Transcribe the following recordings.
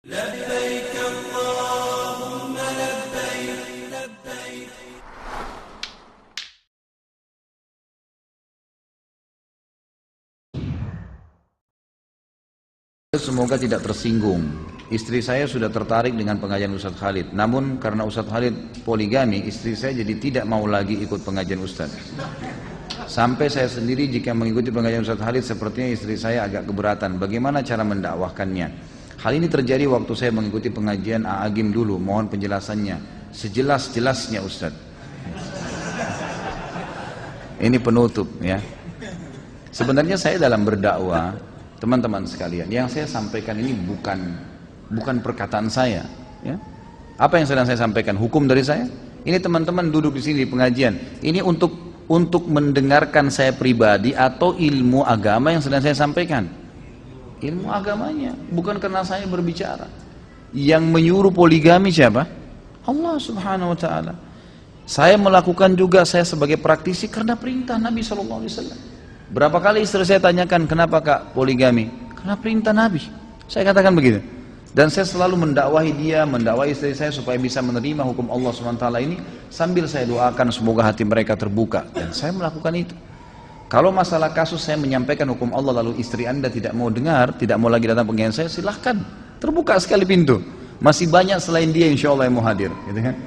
لبيك اللهم لبيك لبيك. Semoga tidak tersinggung. Istri saya sudah tertarik dengan pengajian Ustadz Khalid. Namun karena Ustadz Khalid poligami, istri saya jadi tidak mau lagi ikut pengajian Ustadz. Sampai saya sendiri jika mengikuti pengajian Ustadz Khalid, sepertinya istri saya agak keberatan. Bagaimana cara mendakwahkannya? Hal ini terjadi waktu saya mengikuti pengajian A'agim dulu. Mohon penjelasannya sejelas-jelasnya Ustadz. Ini penutup ya. Sebenarnya saya dalam berdakwah, teman-teman sekalian, yang saya sampaikan ini bukan perkataan saya ya. Apa yang sedang saya sampaikan? Hukum dari saya. Ini teman-teman duduk di sini di pengajian. Ini untuk mendengarkan saya pribadi atau ilmu agama yang sedang saya sampaikan. Ilmu agamanya, bukan karena saya berbicara. Yang menyuruh poligami siapa? Allah Subhanahu wa taala. Saya melakukan juga, saya sebagai praktisi karena perintah Nabi SAW. Berapa kali istri saya tanyakan, kenapa kak poligami? Karena perintah Nabi. Saya katakan begitu. Dan saya selalu mendakwahi dia, mendakwahi istri saya supaya bisa menerima hukum Allah SWT ini, sambil saya doakan semoga hati mereka terbuka. Dan saya melakukan itu. Kalau masalah kasus saya menyampaikan hukum Allah lalu istri anda tidak mau dengar, tidak mau lagi datang pengajian saya, silahkan. Terbuka sekali pintu. Masih banyak selain dia insya Allah yang mau hadir. Gitu kan?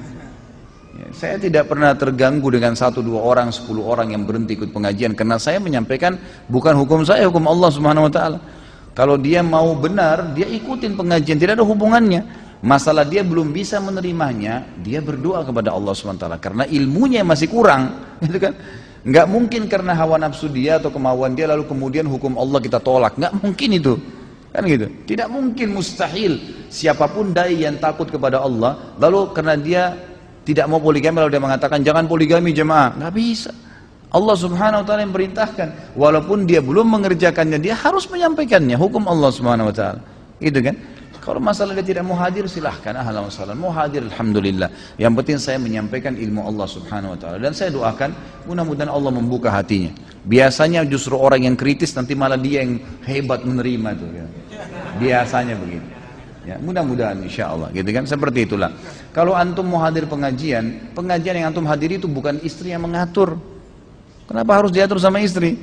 Ya, saya tidak pernah terganggu dengan 1, 2 orang, 10 orang yang berhenti ikut pengajian. Karena saya menyampaikan bukan hukum saya, hukum Allah Subhanahu wa ta'ala. Kalau dia mau benar, dia ikutin pengajian, tidak ada hubungannya. Masalah dia belum bisa menerimanya, dia berdoa kepada Allah Subhanahu wa ta'ala. Karena ilmunya masih kurang. Gitu kan? Nggak mungkin karena hawa nafsu dia atau kemauan dia lalu kemudian hukum Allah kita tolak. Nggak mungkin itu. Kan gitu. Tidak mungkin, mustahil. Siapapun dai yang takut kepada Allah lalu karena dia tidak mau poligami lalu dia mengatakan jangan poligami jemaah. Nggak bisa. Allah Subhanahu wa taala yang perintahkan. Walaupun dia belum mengerjakannya, dia harus menyampaikannya hukum Allah Subhanahu wa taala. Gitu kan? Kalau masalah dia tidak mau hadir, silahkan, ahlan wa sahlan. Mau hadir, alhamdulillah. Yang penting saya menyampaikan ilmu Allah Subhanahu wa taala. Dan saya doakan, mudah-mudahan Allah membuka hatinya. Biasanya justru orang yang kritis nanti malah dia yang hebat menerima itu. Ya. Biasanya begitu. Ya, mudah-mudahan insya Allah, gitu kan? Seperti itulah. Kalau antum mau hadir pengajian yang antum hadiri itu bukan istri yang mengatur. Kenapa harus diatur sama istri?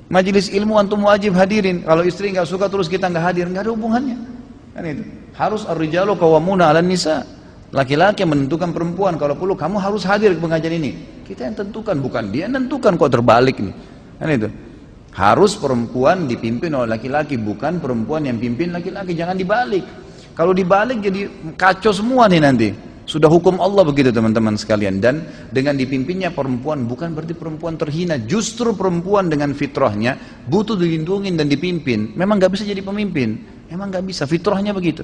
Majelis ilmu antum wajib hadirin. Kalau istri nggak suka terus kita nggak hadir, nggak ada hubungannya. Kan itu. Harus ar-rijalu qawwamuna 'alan nisa. Laki-laki yang menentukan perempuan, kalau perlu kamu harus hadir ke pengajian ini. Kita yang tentukan, bukan dia yang tentukan, kok terbalik nih. Kan itu. Harus perempuan dipimpin oleh laki-laki, bukan perempuan yang pimpin laki-laki, jangan dibalik. Kalau dibalik jadi kacau semua nih nanti. Sudah hukum Allah begitu teman-teman sekalian. Dan dengan dipimpinnya perempuan bukan berarti perempuan terhina. Justru perempuan dengan fitrahnya butuh dilindungi dan dipimpin. Memang gak bisa jadi pemimpin. Memang gak bisa, fitrahnya begitu.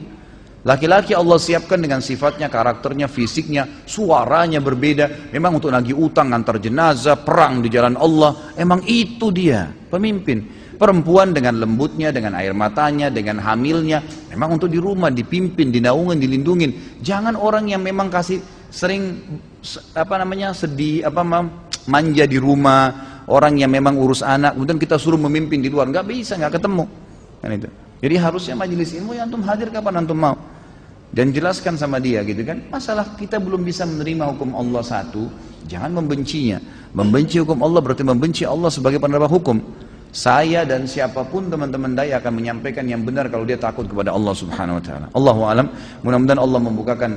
Laki-laki Allah siapkan dengan sifatnya, karakternya, fisiknya, suaranya berbeda. Memang untuk nagih utang, antar jenazah, perang di jalan Allah. Emang itu dia, pemimpin. Perempuan dengan lembutnya, dengan air matanya, dengan hamilnya, memang untuk di rumah, dipimpin, dinaungin, dilindungin. Jangan orang yang memang kasih sering sedih, manja di rumah, orang yang memang urus anak, kemudian kita suruh memimpin di luar, nggak bisa, nggak ketemu. Kan itu. Jadi harusnya majelis ilmu yang antum hadir kapan antum mau. Dan jelaskan sama dia gitu kan. Masalah kita belum bisa menerima hukum Allah satu, jangan membencinya. Membenci hukum Allah berarti membenci Allah sebagai penerima hukum. Saya dan siapapun teman-teman dai akan menyampaikan yang benar kalau dia takut kepada Allah Subhanahu wa taala. Allahu a'lam. Mudah-mudahan Allah membukakan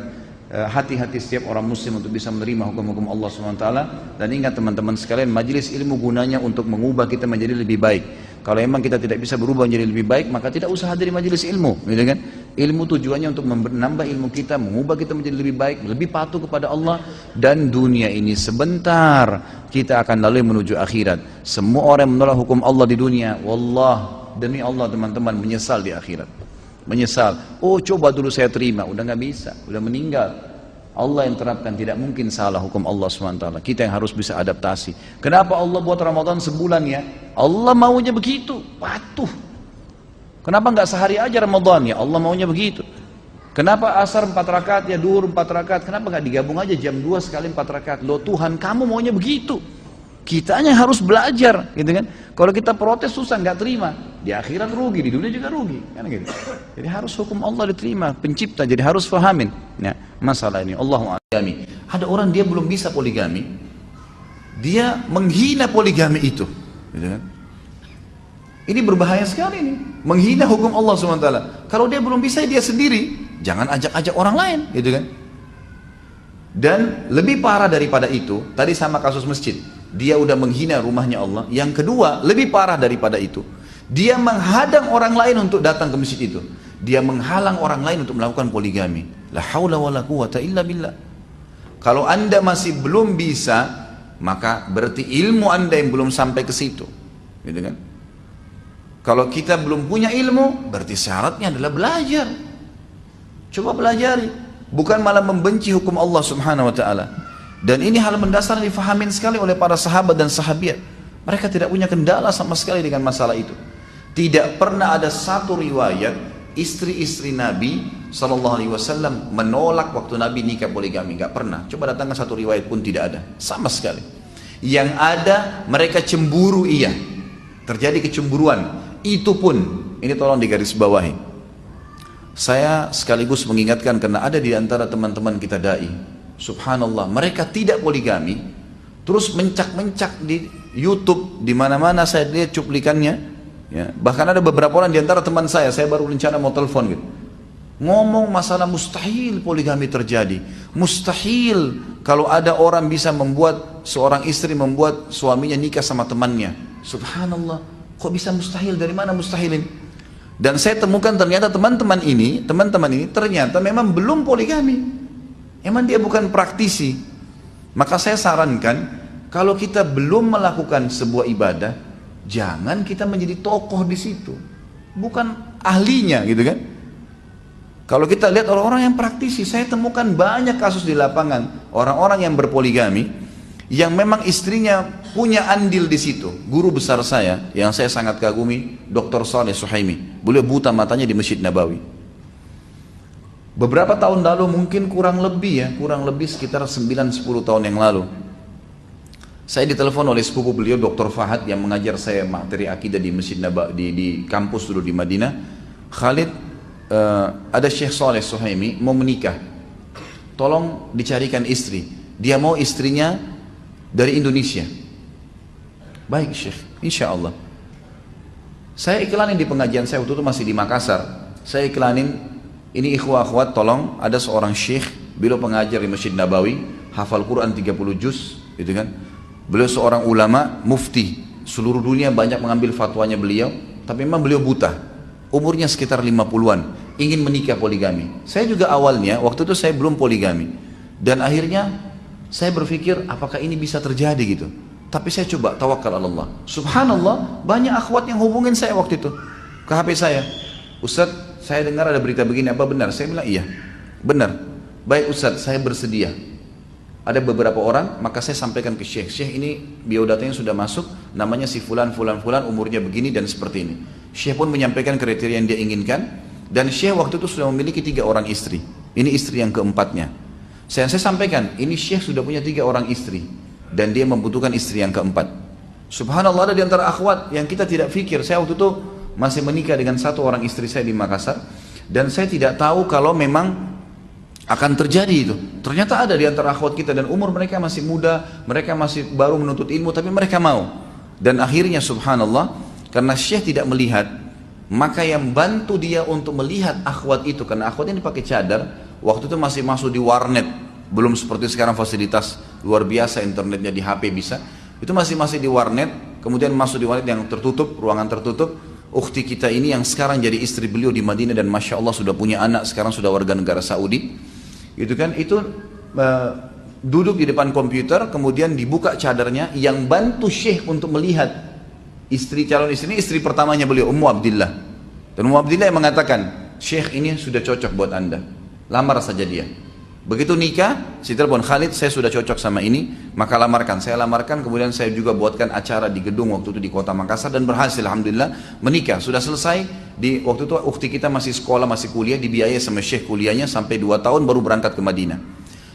hati-hati setiap orang muslim untuk bisa menerima hukum-hukum Allah Subhanahu wa taala. Dan ingat teman-teman sekalian, majelis ilmu gunanya untuk mengubah kita menjadi lebih baik. Kalau memang kita tidak bisa berubah menjadi lebih baik, maka tidak usah hadir di majelis ilmu, gitu kan? Ilmu tujuannya untuk menambah ilmu kita, mengubah kita menjadi lebih baik, lebih patuh kepada Allah. Dan dunia ini sebentar, kita akan lalui menuju akhirat. Semua orang yang menolak hukum Allah di dunia, wallah, demi Allah teman-teman, menyesal di akhirat. Menyesal. Oh coba dulu saya terima, udah nggak bisa, udah meninggal. Allah yang terapkan, tidak mungkin salah hukum Allah SWT. Kita yang harus bisa adaptasi. Kenapa Allah buat Ramadan sebulan ya? Allah maunya begitu, patuh. Kenapa nggak sehari aja Ramadan ya? Allah maunya begitu. Kenapa asar 4 rakaat ya, duhur 4 rakaat? Kenapa nggak digabung aja jam 2 sekali 4 rakaat? Loh Tuhan, kamu maunya begitu. Kitanya harus belajar, gitu kan? Kalau kita protes susah, nggak terima. Di akhirat rugi, di dunia juga rugi, kan gitu. Jadi harus hukum Allah diterima, pencipta. Jadi harus fahamin. Ya, masalah ini. Allahu a'lam. Ada orang dia belum bisa poligami, dia menghina poligami itu, gitu kan? Ini berbahaya sekali nih, menghina hukum Allah SWT. Kalau dia belum bisa dia sendiri, jangan ajak-ajak orang lain, gitu kan? Dan lebih parah daripada itu, tadi sama kasus masjid, dia udah menghina rumahnya Allah. Yang kedua, lebih parah daripada itu, dia menghadang orang lain untuk datang ke masjid itu. Dia menghalang orang lain untuk melakukan poligami. La haula wala quwata illa billah. Kalau anda masih belum bisa, maka berarti ilmu anda yang belum sampai ke situ, gitu kan? Kalau kita belum punya ilmu, berarti syaratnya adalah belajar. Coba pelajari, bukan malah membenci hukum Allah Subhanahu wa taala. Dan ini hal mendasar yang difahamin sekali oleh para sahabat dan sahabiat. Mereka tidak punya kendala sama sekali dengan masalah itu. Tidak pernah ada satu riwayat istri-istri Nabi SAW menolak waktu Nabi nikah poligami. Gak pernah. Coba datangkan satu riwayat pun tidak ada. Sama sekali. Yang ada mereka cemburu, iya. Terjadi kecemburuan. Itu pun, ini tolong digarisbawahi. Saya sekaligus mengingatkan karena ada di antara teman-teman kita dai, subhanallah, mereka tidak poligami, terus mencak-mencak di YouTube, di mana-mana saya lihat cuplikannya, ya. Bahkan ada beberapa orang di antara teman saya baru rencana mau telepon gitu, ngomong masalah mustahil poligami terjadi, mustahil kalau ada orang bisa membuat seorang istri membuat suaminya nikah sama temannya. Subhanallah. Kok bisa mustahil? Dari mana mustahilin? Dan saya temukan ternyata teman-teman ini ternyata memang belum poligami. Emang dia bukan praktisi. Maka saya sarankan, kalau kita belum melakukan sebuah ibadah, jangan kita menjadi tokoh di situ. Bukan ahlinya, gitu kan? Kalau kita lihat orang-orang yang praktisi, saya temukan banyak kasus di lapangan, orang-orang yang berpoligami, yang memang istrinya punya andil di situ. Guru besar saya yang saya sangat kagumi, Dr. Saleh Suhaimi, beliau buta matanya di Masjid Nabawi. Beberapa tahun lalu, mungkin kurang lebih sekitar 9-10 tahun yang lalu, saya ditelepon oleh sepupu beliau, Dr. Fahad, yang mengajar saya materi akidah di Masjid Nabawi, di kampus dulu di Madinah. Khalid, ada Syekh Saleh Suhaimi mau menikah, tolong dicarikan istri. Dia mau istrinya dari Indonesia. Baik Syekh, insya Allah. Saya iklanin di pengajian saya waktu itu masih di Makassar. Saya iklanin, ini ikhwah akhwat tolong, ada seorang syekh, beliau pengajar di Masjid Nabawi, hafal Quran 30 juz, gitu kan. Beliau seorang ulama, mufti, seluruh dunia banyak mengambil fatwanya beliau, tapi memang beliau buta. Umurnya sekitar 50-an, ingin menikah poligami. Saya juga awalnya, waktu itu saya belum poligami. Dan akhirnya saya berpikir apakah ini bisa terjadi gitu. Tapi saya coba tawakal Allah. Subhanallah, banyak akhwat yang hubungin saya waktu itu ke HP saya. Ustaz, saya dengar ada berita begini, apa benar? Saya bilang iya, benar. Baik Ustaz, saya bersedia. Ada beberapa orang, maka saya sampaikan ke Syekh. Syekh, ini biodatanya sudah masuk, namanya si fulan, umurnya begini dan seperti ini. Syekh pun menyampaikan kriteria yang dia inginkan. Dan Syekh waktu itu sudah memiliki 3 orang istri. Ini istri yang keempatnya. Saya sampaikan, ini Syekh sudah punya 3 orang istri dan dia membutuhkan istri yang keempat. Subhanallah, ada di antara akhwat yang kita tidak fikir. Saya waktu itu masih menikah dengan 1 orang istri saya di Makassar dan saya tidak tahu kalau memang akan terjadi itu. Ternyata ada di antara akhwat kita dan umur mereka masih muda, mereka masih baru menuntut ilmu, tapi mereka mau. Dan akhirnya subhanallah, karena Syekh tidak melihat, maka yang bantu dia untuk melihat akhwat itu, karena akhwat ini pakai cadar, waktu itu masih masuk di warnet, belum seperti sekarang fasilitas luar biasa internetnya di HP bisa. Itu masih di warnet, kemudian masuk di warnet yang tertutup, ruangan tertutup. Ukhti kita ini yang sekarang jadi istri beliau di Madinah dan masya Allah sudah punya anak, sekarang sudah warga negara Saudi. Itu kan, itu duduk di depan komputer, kemudian dibuka cadarnya. Yang bantu Syekh untuk melihat calon istri ini, istri pertamanya beliau, Ummu Abdillah. Dan Ummu Abdillah yang mengatakan, Syekh ini sudah cocok buat anda, lamar saja dia. Begitu nikah, si telepon, Khalid, saya sudah cocok sama ini, maka lamarkan. Saya lamarkan, kemudian saya juga buatkan acara di gedung waktu itu di kota Makassar dan berhasil, alhamdulillah menikah. Sudah selesai, waktu itu ukhti kita masih sekolah, masih kuliah, dibiayai sama Syekh kuliahnya sampai 2 tahun baru berangkat ke Madinah.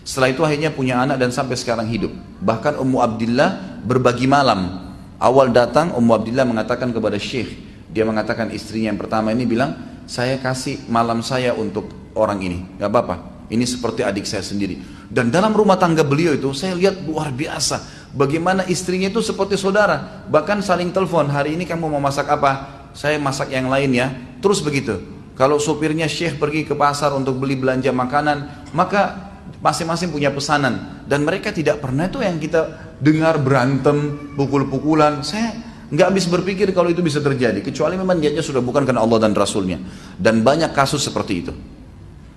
Setelah itu akhirnya punya anak dan sampai sekarang hidup. Bahkan Ummu Abdillah berbagi malam. Awal datang Ummu Abdillah mengatakan kepada Syekh, dia mengatakan istrinya yang pertama ini bilang, saya kasih malam saya untuk orang ini, gak apa-apa, ini seperti adik saya sendiri. Dan dalam rumah tangga beliau itu saya lihat luar biasa, bagaimana istrinya itu seperti saudara, bahkan saling telepon, hari ini kamu mau masak apa, saya masak yang lain ya, terus begitu. Kalau sopirnya Syekh pergi ke pasar untuk beli belanja makanan, maka masing-masing punya pesanan, dan mereka tidak pernah itu yang kita dengar berantem, pukul-pukulan. Saya nggak habis berpikir kalau itu bisa terjadi, kecuali memang niatnya sudah bukan karena Allah dan Rasulnya. Dan banyak kasus seperti itu.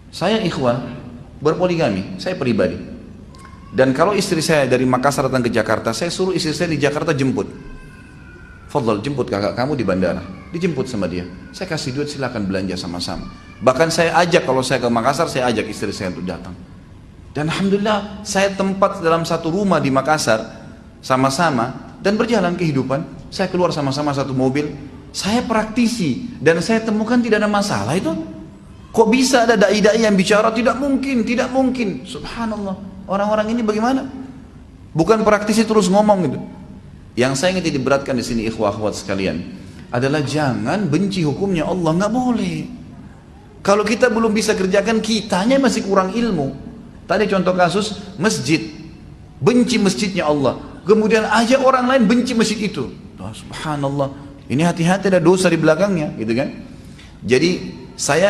Saya ikhwah berpoligami, saya pribadi. Dan kalau istri saya dari Makassar datang ke Jakarta, saya suruh istri saya di Jakarta jemput. Fadl, jemput kakak kamu di bandara. Dijemput sama dia. Saya kasih duit, silakan belanja sama-sama. Bahkan saya ajak, kalau saya ke Makassar, saya ajak istri saya untuk datang. Dan alhamdulillah saya tempat dalam satu rumah di Makassar sama-sama, dan berjalan kehidupan. Saya keluar sama-sama satu mobil. Saya praktisi dan saya temukan tidak ada masalah itu. Kok bisa ada dai-dai yang bicara tidak mungkin, tidak mungkin. Subhanallah, orang-orang ini bagaimana? Bukan praktisi terus ngomong gitu. Yang saya ingin diberatkan di sini ikhwah-akhwat sekalian adalah jangan benci hukumnya Allah, nggak boleh. Kalau kita belum bisa kerjakan, kitanya masih kurang ilmu. Tadi contoh kasus masjid, benci masjidnya Allah, kemudian ajak orang lain benci masjid itu. Oh, subhanallah, ini hati-hati ada dosa di belakangnya, gitu kan? Jadi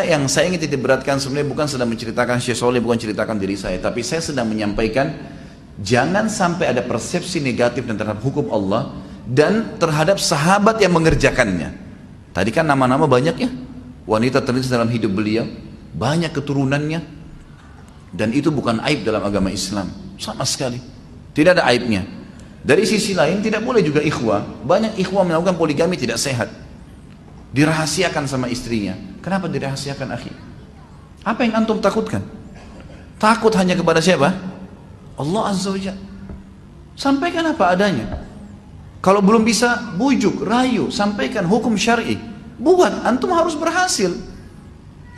yang saya ingin titik beratkan sebenarnya bukan sedang menceritakan Syekh Soleh, bukan ceritakan diri saya, tapi saya sedang menyampaikan jangan sampai ada persepsi negatif terhadap hukum Allah dan terhadap sahabat yang mengerjakannya. Tadi kan nama-nama banyak ya, wanita terlibat dalam hidup beliau, banyak keturunannya. Dan itu bukan aib dalam agama Islam, sama sekali tidak ada aibnya. Dari sisi lain tidak boleh juga ikhwah, banyak ikhwah melakukan poligami tidak sehat, dirahasiakan sama istrinya. Kenapa dirahasiakan akhi? Apa yang antum takutkan? Takut hanya kepada siapa? Allah Azza wa Jalla. Sampaikan apa adanya. Kalau belum bisa, bujuk, rayu, sampaikan hukum syar'i. Buat, antum harus berhasil.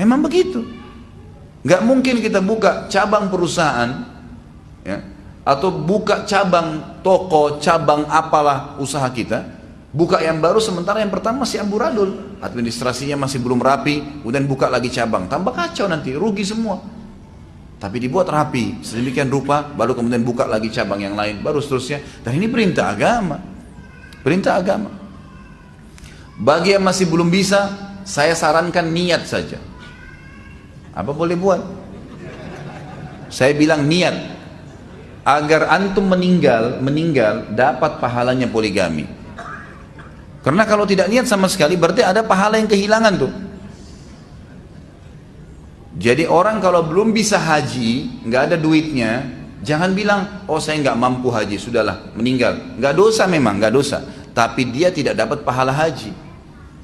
Memang begitu. Gak mungkin kita buka cabang perusahaan ya, atau buka cabang toko, cabang apalah usaha kita, buka yang baru sementara yang pertama masih amburadul, administrasinya masih belum rapi, kemudian buka lagi cabang, tambah kacau nanti, rugi semua. Tapi dibuat rapi sedemikian rupa, baru kemudian buka lagi cabang yang lain, baru seterusnya. Dan ini perintah agama, perintah agama. Bagi yang masih belum bisa, saya sarankan niat saja. Apa boleh buat? Saya bilang niat, agar antum meninggal dapat pahalanya poligami. Karena kalau tidak niat sama sekali berarti ada pahala yang kehilangan tuh. Jadi orang kalau belum bisa haji, nggak ada duitnya, jangan bilang, oh saya nggak mampu haji, sudahlah meninggal. Nggak dosa memang, nggak dosa, tapi dia tidak dapat pahala haji.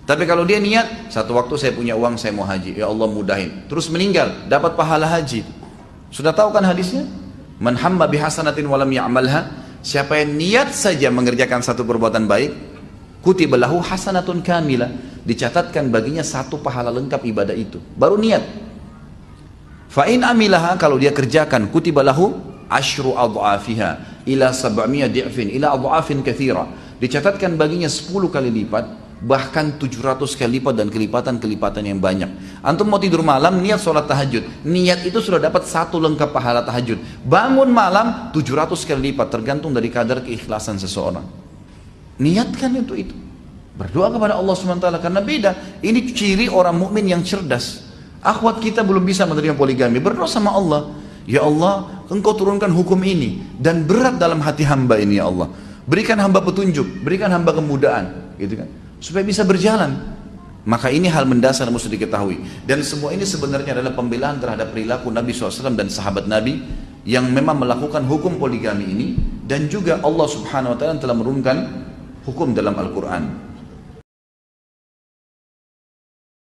Tapi kalau dia niat, satu waktu saya punya uang, saya mau haji, ya Allah mudahin, terus meninggal, dapat pahala haji. Sudah tahu kan hadisnya? Man hamma bihasanatin walam ya'malha, siapa yang niat saja mengerjakan satu perbuatan baik, kutiba lahu hasanatun kamilah, dicatatkan baginya satu pahala lengkap ibadah itu. Baru niat. Fa in amilaha, kalau dia kerjakan, kutiba lahu asyru adhafiha ila 700 di'fin ila adhafin katsira, dicatatkan baginya 10 kali lipat, bahkan 700 kali lipat dan kelipatan-kelipatan yang banyak. Antum mau tidur malam, niat sholat tahajud, niat itu sudah dapat satu lengkap pahala tahajud. Bangun malam 700 kali lipat, tergantung dari kadar keikhlasan seseorang. Niatkan itu. Berdoa kepada Allah SWT, karena beda. Ini ciri orang mukmin yang cerdas. Akhwat kita belum bisa menerima poligami, berdoa sama Allah, ya Allah, engkau turunkan hukum ini dan berat dalam hati hamba ini ya Allah. Berikan hamba petunjuk, berikan hamba kemudahan, gitu kan, supaya bisa berjalan. Maka ini hal mendasar yang mesti diketahui. Dan semua ini sebenarnya adalah pembelaan terhadap perilaku Nabi SAW dan sahabat Nabi yang memang melakukan hukum poligami ini. Dan juga Allah Subhanahu Wa Taala telah menurunkan hukum dalam Al-Quran.